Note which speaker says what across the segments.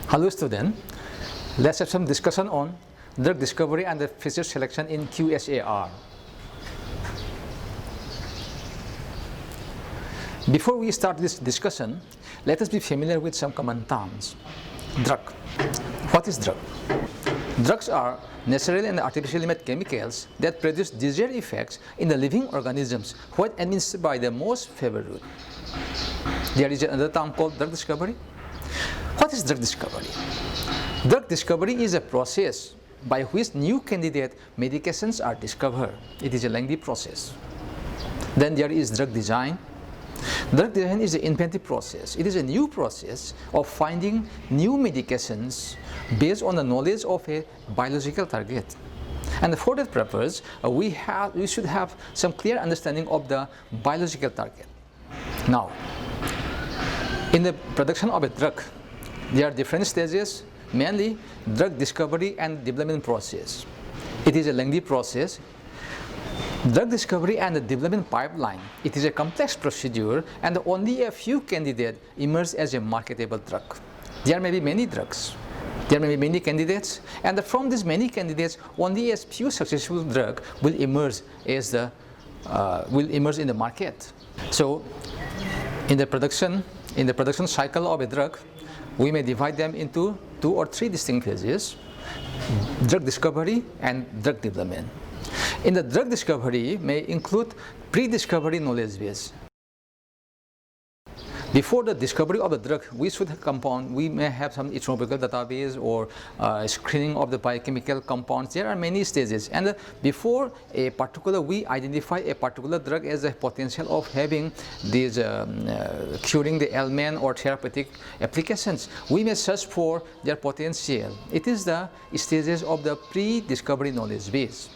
Speaker 1: Hello student, let's have some discussion on drug discovery and the feature selection in QSAR. Before we start this discussion, let us be familiar with some common terms. Drug. What is drug? Drugs are natural and artificially made chemicals that produce desired effects in the living organisms when administered by the most favored route. There is another term called drug discovery. What is drug discovery? Drug discovery is a process by which new candidate medications are discovered. It is a lengthy process. Then there is drug design. Drug design is an inventive process. It is a new process of finding new medications based on the knowledge of a biological target. And for that purpose, we should have some clear understanding of the biological target. Now, in the production of a drug, there are different stages, mainly drug discovery and development process. It is a lengthy process. Drug discovery and the development pipeline, it is a complex procedure and only a few candidates emerge as a marketable drug. There may be many drugs, there may be many candidates, and from these many candidates, only a few successful drugs will emerge as in the market. So, in the production cycle of a drug, we may divide them into 2 or 3 distinct phases: drug discovery and drug development. In the drug discovery may include pre-discovery knowledge base. Before the discovery of the drug, we may have some ethnographical database or screening of the biochemical compounds. There are many stages, and before we identify a particular drug as a potential of having these curing the ailment or therapeutic applications, we may search for their potential. It is the stages of the pre-discovery knowledge base.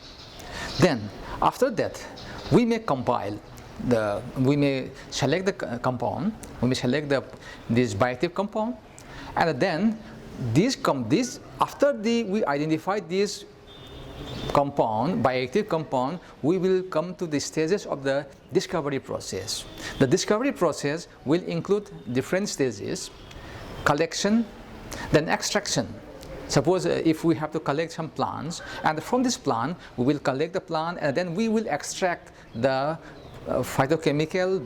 Speaker 1: Then, after that, we may select the compound, we may select this bioactive compound, and then after we identify this compound, bioactive compound, we will come to the stages of the discovery process. The discovery process will include different stages: collection, then extraction. Suppose if we have to collect some plants, and from this plant we will collect the plant, and then we will extract the phytochemical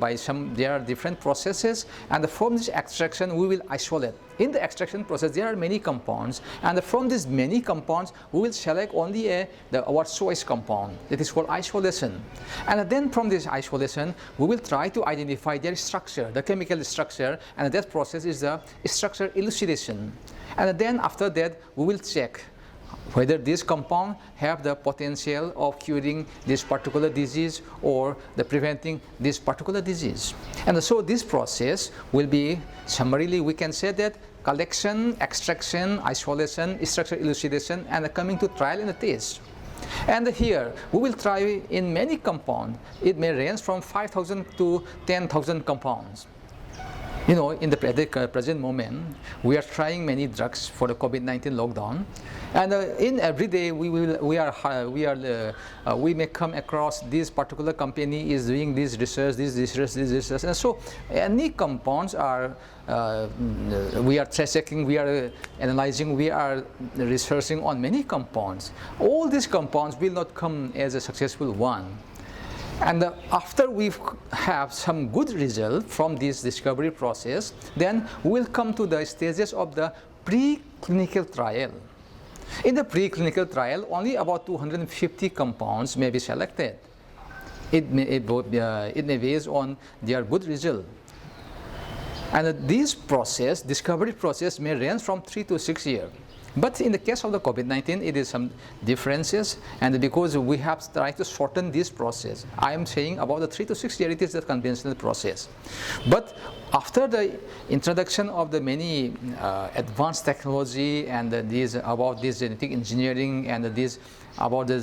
Speaker 1: there are different processes, and from this extraction we will isolate. In the extraction process there are many compounds, and from these many compounds we will select only our choice compound. That is called isolation. And then from this isolation we will try to identify their structure, the chemical structure, and that process is the structure elucidation. And then after that we will check whether this compound have the potential of curing this particular disease or preventing this particular disease. And so this process will be, summarily we can say that, collection, extraction, isolation, structure elucidation, and coming to trial and test. And here we will try in many compounds. It may range from 5,000 to 10,000 compounds. You know, in the present moment, we are trying many drugs for the COVID-19 lockdown, and in every day we may come across this particular company is doing this research, and so any compounds we are checking, we are analyzing, we are researching on many compounds. All these compounds will not come as a successful one. And after we have some good result from this discovery process, then we will come to the stages of the preclinical trial. In the preclinical trial, only about 250 compounds may be selected. It may base on their good result. And this process, discovery process, may range from 3 to 6 years. But in the case of the COVID-19, it is some differences, and because we have tried to shorten this process, I am saying about the 3 to 6 years, it is the conventional process. But after the introduction of the many advanced technology and about this genetic engineering and about the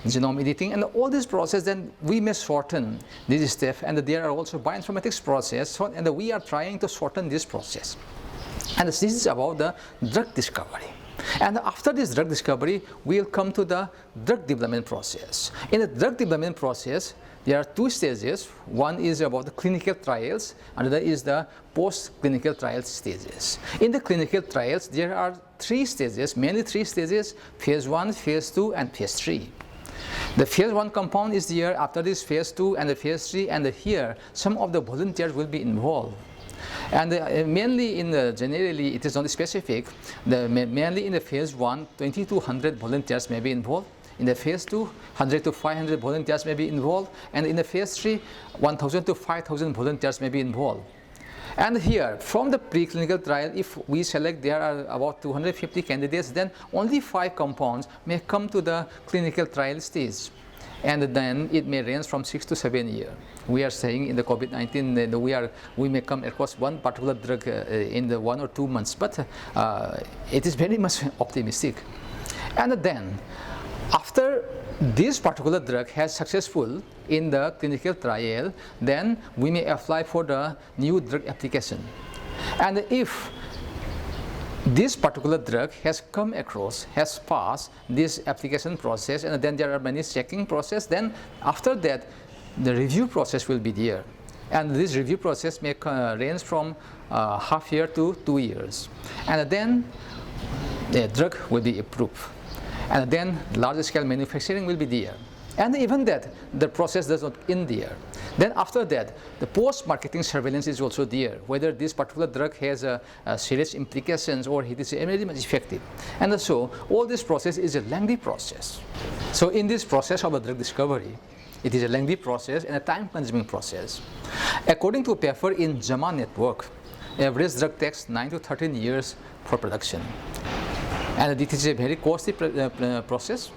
Speaker 1: genome editing and all this process, then we may shorten this step, and there are also bioinformatics process, and we are trying to shorten this process. And this is about the drug discovery. And after this drug discovery, we will come to the drug development process. In the drug development process, there are two stages. One is about the clinical trials, another is the post-clinical trials stages. In the clinical trials, there are three stages, mainly three stages: phase 1, phase 2, and phase 3. The phase 1 compound is there, after this phase 2 and the phase 3, and here some of the volunteers will be involved. And mainly generally it is not specific. Mainly in the phase 1, 20 to 100 volunteers may be involved. In the phase 2, 100 to 500 volunteers may be involved. And in the phase 3, 1000 to 5000 volunteers may be involved. And here, from the preclinical trial, if we select there are about 250 candidates, then only 5 compounds may come to the clinical trial stage. And then it may range from 6 to 7 years. We are saying in the COVID-19 we may come across one particular drug in the 1 or 2 months, but it is very much optimistic. And then after this particular drug has successful in the clinical trial, then we may apply for the new drug application. And if this particular drug has come across, has passed this application process, and then there are many checking process, then after that the review process will be there. And this review process may range from half year to 2 years. And then the drug will be approved. And then large scale manufacturing will be there. And even that, the process does not end there. Then after that, the post-marketing surveillance is also there, whether this particular drug has serious implications or it is very much effective. And so all this process is a lengthy process. So in this process of a drug discovery, it is a lengthy process and a time-consuming process. According to a paper in JAMA Network, average drug takes 9 to 13 years for production. And it is a very costly process.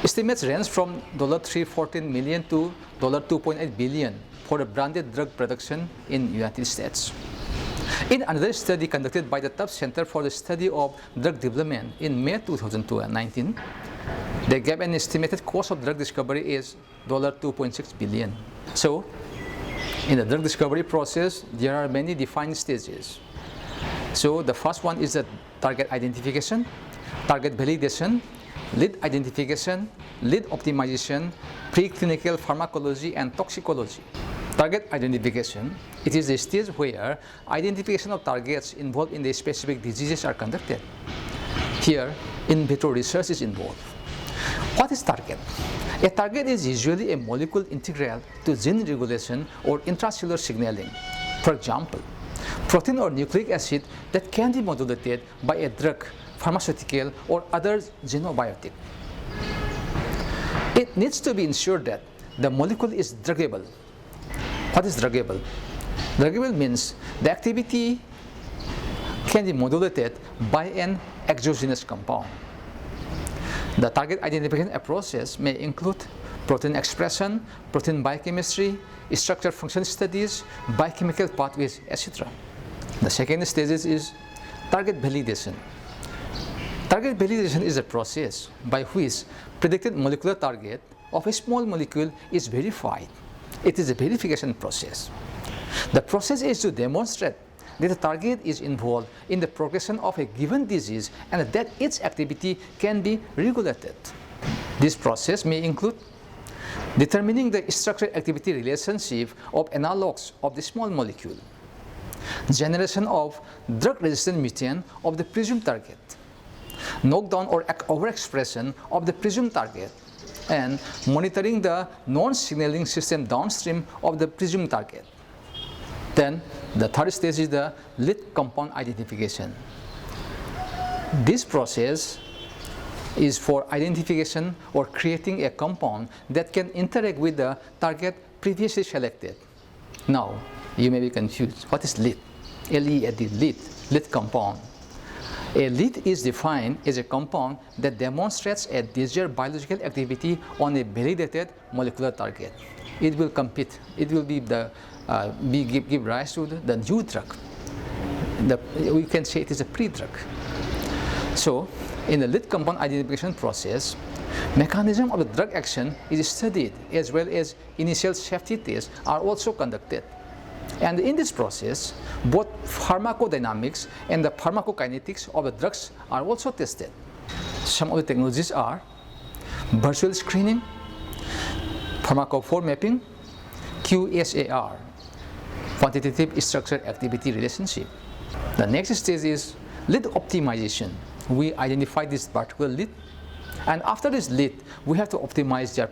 Speaker 1: Estimates range from $314 million to $2.8 billion for a branded drug production in United States. In another study conducted by the Tufts Center for the Study of Drug Development in May 2019, they gave an estimated cost of drug discovery is $2.6 billion. So, in the drug discovery process, there are many defined stages. So, the first one is the target identification, target validation, lead identification, lead optimization, preclinical pharmacology, and toxicology. Target identification, it is the stage where identification of targets involved in the specific diseases are conducted. Here, in vitro research is involved. What is target? A target is usually a molecule integral to gene regulation or intracellular signaling. For example, protein or nucleic acid that can be modulated by a drug, pharmaceutical, or other xenobiotic. It needs to be ensured that the molecule is druggable. What is druggable? Druggable means the activity can be modulated by an exogenous compound. The target identification process may include protein expression, protein biochemistry, structure function studies, biochemical pathways, etc. The second stage is target validation. Target validation is a process by which predicted molecular target of a small molecule is verified. It is a verification process. The process is to demonstrate that the target is involved in the progression of a given disease and that its activity can be regulated. This process may include determining the structure-activity relationship of analogs of the small molecule, generation of drug-resistant mutant of the presumed target, knockdown or overexpression of the presumed target, and monitoring the non-signaling system downstream of the presumed target. Then the third stage is the lead compound identification. This process is for identification or creating a compound that can interact with the target previously selected. Now, you may be confused. What is lead? L-E-A-D, lead compound. A lead is defined as a compound that demonstrates a desired biological activity on a validated molecular target. It will compete. It will be give rise to the new drug. We can say it is a pre-drug. So, in the lead compound identification process, mechanism of the drug action is studied as well as initial safety tests are also conducted. And in this process, both pharmacodynamics and the pharmacokinetics of the drugs are also tested. Some of the technologies are virtual screening, pharmacophore mapping, QSAR, quantitative structure activity relationship. The next stage is lead optimization. We identify this particular lead, and after this lead, we have to optimize their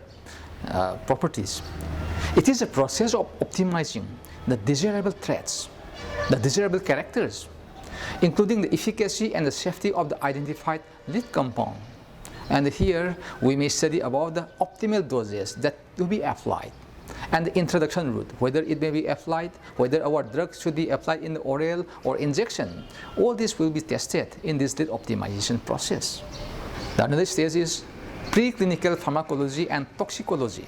Speaker 1: properties. It is a process of optimizing the desirable traits, the desirable characters, including the efficacy and the safety of the identified lead compound. And here we may study about the optimal doses that to be applied and the introduction route, whether it may be applied, whether our drug should be applied in the oral or injection. All this will be tested in this lead optimization process. The another stage is preclinical pharmacology and toxicology.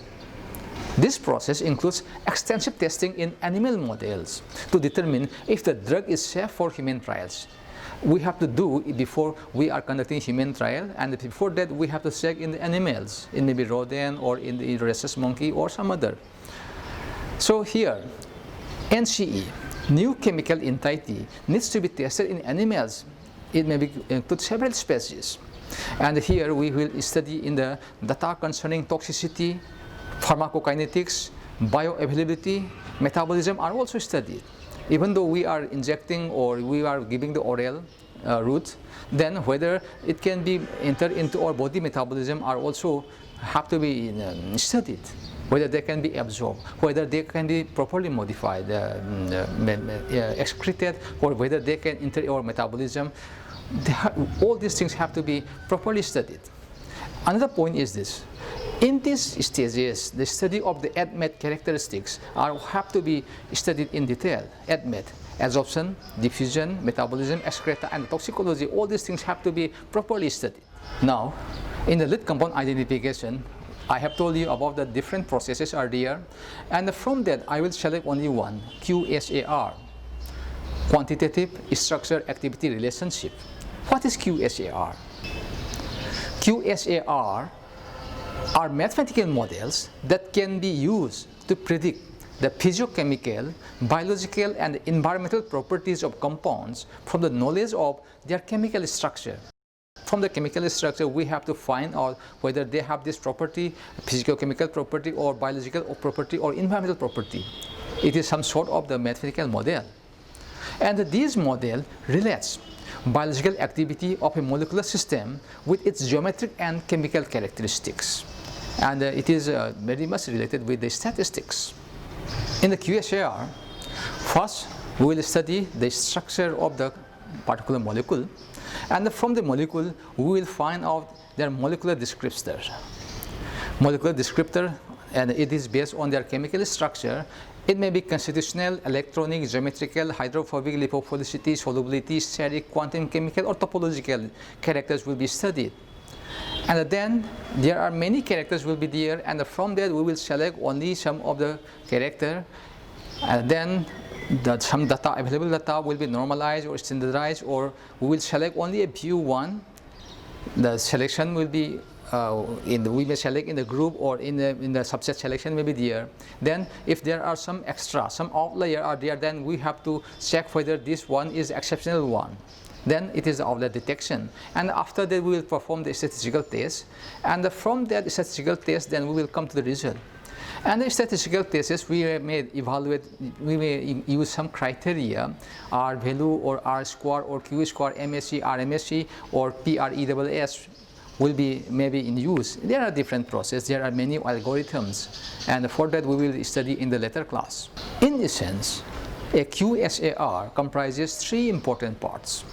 Speaker 1: This process includes extensive testing in animal models to determine if the drug is safe for human trials. We have to do it before we are conducting human trial, and before that we have to check in the animals, in maybe rodent or in the rhesus monkey or some other. So here, NCE, new chemical entity, needs to be tested in animals. It may include several species. And here we will study in the data concerning toxicity, pharmacokinetics, bioavailability, metabolism are also studied. Even though we are injecting or we are giving the oral route, then whether it can be entered into our body metabolism are also have to be studied. Whether they can be absorbed, whether they can be properly modified, excreted, or whether they can enter our metabolism. All these things have to be properly studied. Another point is this. In these stages, the study of the ADMET characteristics have to be studied in detail. ADMET, absorption, diffusion, metabolism, excreta, and toxicology, all these things have to be properly studied. Now, in the lead compound identification, I have told you about the different processes are there, and from that I will select only one, QSAR, quantitative structure activity relationship. What is QSAR? QSAR are mathematical models that can be used to predict the physiochemical, biological, and environmental properties of compounds from the knowledge of their chemical structure. From the chemical structure, we have to find out whether they have this property, physicochemical property, or biological property, or environmental property. It is some sort of the mathematical model. And this model relates biological activity of a molecular system with its geometric and chemical characteristics. And it is very much related with the statistics. In the QSAR, first we will study the structure of the particular molecule, and from the molecule we will find out their molecular descriptor. Molecular descriptor, and it is based on their chemical structure. It may be constitutional, electronic, geometrical, hydrophobic, lipophilicity, solubility, steric, quantum chemical, or topological characters will be studied. And then there are many characters will be there, and from that we will select only some of the character, and then some data, available data will be normalized or standardized, or we will select only a few one. The selection will be we may select in the group, or in the subset selection may be there. Then if there are some extra, some outlier are there, then we have to check whether this one is exceptional one. Then it is the outlier detection, and after that we will perform the statistical test, and from that statistical test then we will come to the result. And the statistical tests we may evaluate, we may use some criteria, R value or R square or Q square, MSE, RMSE, or PRESS will be maybe in use. There are different processes, there are many algorithms, and for that we will study in the later class. In this sense, a QSAR comprises three important parts: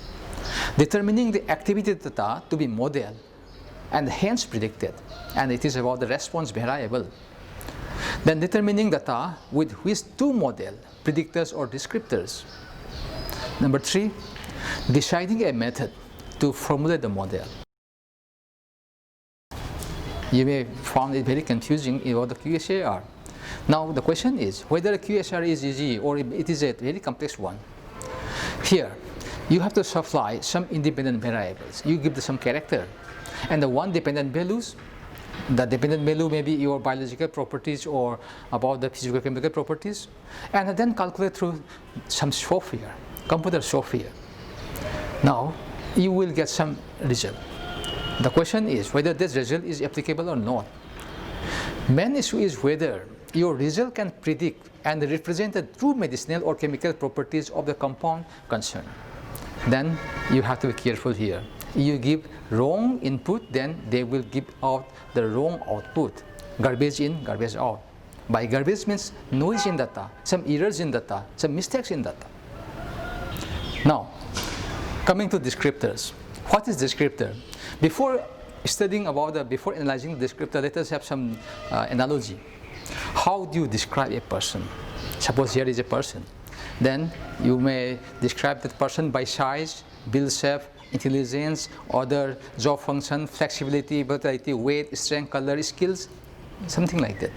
Speaker 1: determining the activity data to be modeled and hence predicted, and it is about the response variable. Then determining data with which to model, predictors or descriptors. Number three, deciding a method to formulate the model. You may find it very confusing about the QSAR. Now the question is whether a QSAR is easy or it is a very complex one. Here, you have to supply some independent variables. You give them some character, and the one dependent values. The dependent value may be your biological properties or about the physicochemical properties, and then calculate through some software, computer software. Now you will get some result. The question is whether this result is applicable or not. Main issue is whether your result can predict and represent the true medicinal or chemical properties of the compound concerned. Then you have to be careful here. You give wrong input, then they will give out the wrong output. Garbage in, garbage out. By garbage means noise in data, some errors in data, some mistakes in data. Now, coming to descriptors. What is descriptor? Before analyzing the descriptor, let us have some analogy. How do you describe a person? Suppose here is a person. Then you may describe that person by size, build shape, intelligence, other job function, flexibility, vitality, weight, strength, color, skills, something like that.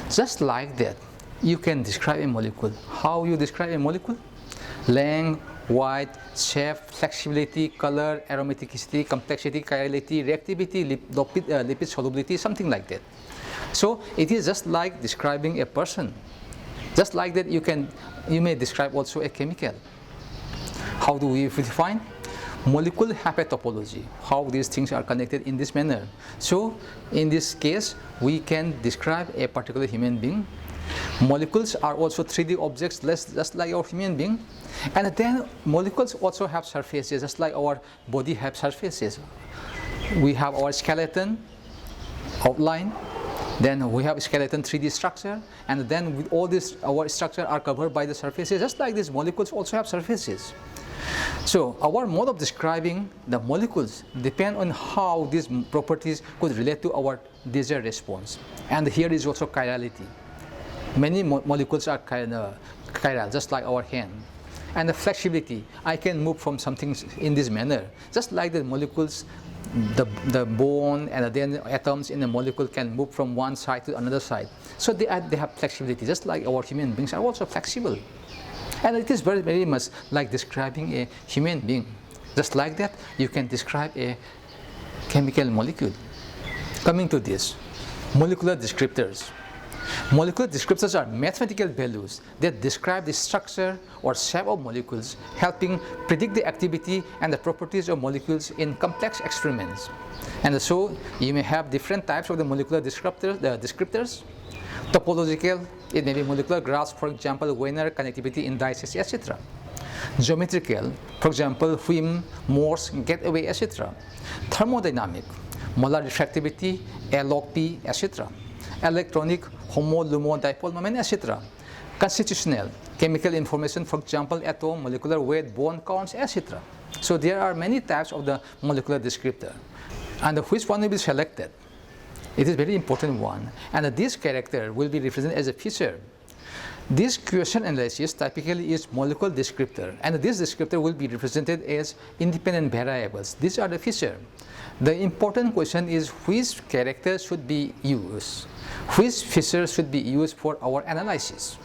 Speaker 1: Just like that, you can describe a molecule. How you describe a molecule? Length, weight, shape, flexibility, color, aromaticity, complexity, chirality, reactivity, lipid solubility, something like that. So it is just like describing a person. Just like that, you may describe also a chemical. How do we define? Molecule have a topology, how these things are connected in this manner. So in this case, we can describe a particular human being. Molecules are also 3D objects, just like our human being. And then molecules also have surfaces, just like our body have surfaces. We have our skeleton outline, then we have skeleton 3D structure, and then with all this, our structure are covered by the surfaces, just like these molecules also have surfaces. So our mode of describing the molecules depend on how these properties could relate to our desired response. And here is also chirality. Many molecules are chiral, just like our hand. And the flexibility, I can move from something in this manner, just like the molecules, the bone and then atoms in the molecule can move from one side to another side. So they have flexibility, just like our human beings are also flexible. And it is very, very much like describing a human being. Just like that, you can describe a chemical molecule. Coming to this, molecular descriptors. Molecular descriptors are mathematical values that describe the structure or shape of molecules, helping predict the activity and the properties of molecules in complex experiments. And so you may have different types of the molecular descriptors. Topological, it may be molecular graphs, for example, Wiener, connectivity, indices, etc. Geometrical, for example, Wim, Morse, gateway, etc. Thermodynamic, molar refractivity, A log P, etc. Electronic, HOMO, LUMO, dipole moment, etc. Constitutional, chemical information, for example, atom, molecular weight, bond counts, etc. So there are many types of the molecular descriptor. And which one will be selected? It is a very important one. And this character will be represented as a feature. This QSAR analysis typically is molecular descriptor, and this descriptor will be represented as independent variables. These are the features. The important question is which character should be used, which feature should be used for our analysis.